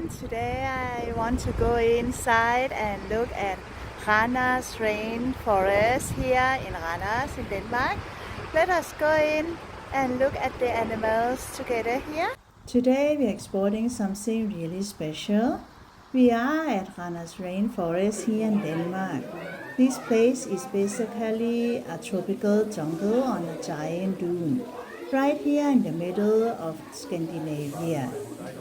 everyone, today I want to go inside and look at Randers Rainforest here in Randers in Denmark. Let us go in and look at the animals together here. Today we are exploring something really special. We are at Randers Rainforest here in Denmark. This place is basically a tropical jungle on a giant dune, right here in the middle of Scandinavia.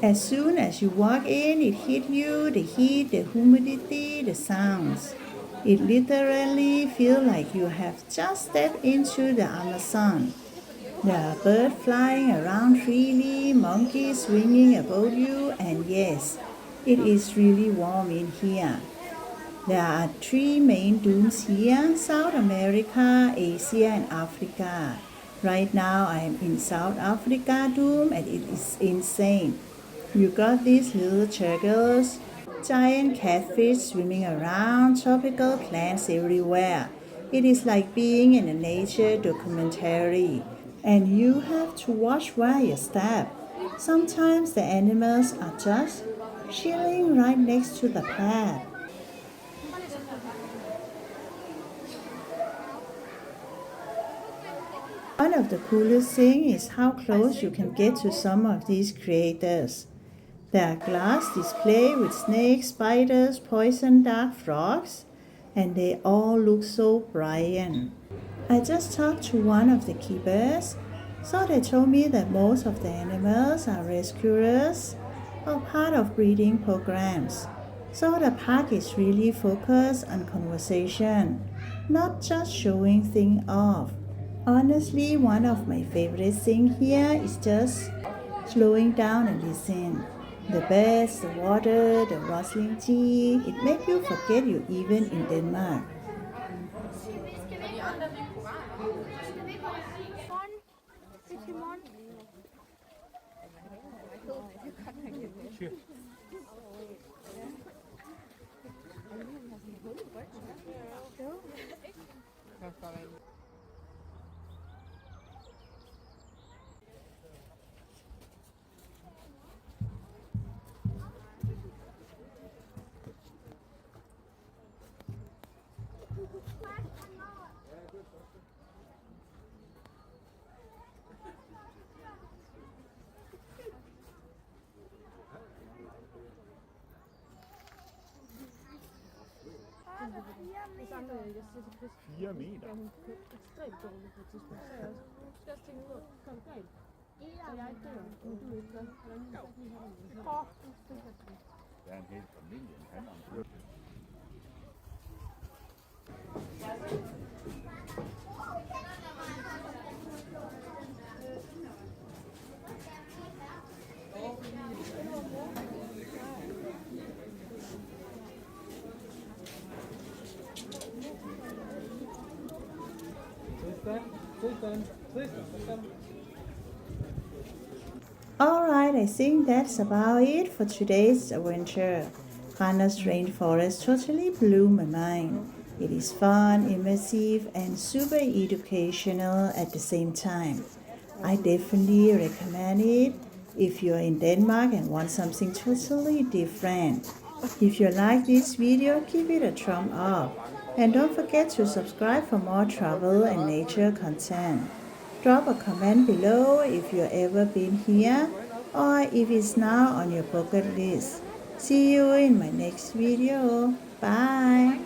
As soon as you walk in, it hits you, the heat, the humidity, the sounds. It literally feels like you have just stepped into the Amazon. There are birds flying around freely, monkeys swinging above you, and yes, it is really warm in here. There are 3 main dunes here: South America, Asia, and Africa. Right now I am in South Africa dune and it is insane. You got these little turtles, giant catfish swimming around, tropical plants everywhere. It is like being in a nature documentary. And you have to watch where you step. Sometimes the animals are just chilling right next to the path. One of the coolest things is how close you can get to some of these creatures. There are glass displays with snakes, spiders, poison dart, frogs, and they all look so bright. I just talked to one of the keepers, so they told me that most of the animals are rescuers or part of breeding programs. So the park is really focused on conversation, not just showing things off. Honestly, one of my favorite things here is just slowing down and listen. The birds, the water, the rustling tea, it makes you forget you even in Denmark. Fire meter. Hun ekstremt dårligt på et tidspunkt. Så jeg skal også tænke ud, kom galt. Så jeg dør, men du ikke gør. Hvordan vil jeg lige have det? Der er en hel familie, en han om det. Alright, I think that's about it for today's adventure. Randers Rainforest totally blew my mind. It is fun, immersive, and super educational at the same time. I definitely recommend it if you're in Denmark and want something totally different. If you like this video, give it a thumb up. And don't forget to subscribe for more travel and nature content. Drop a comment below if you've ever been here or if it's now on your bucket list. See you in my next video. Bye!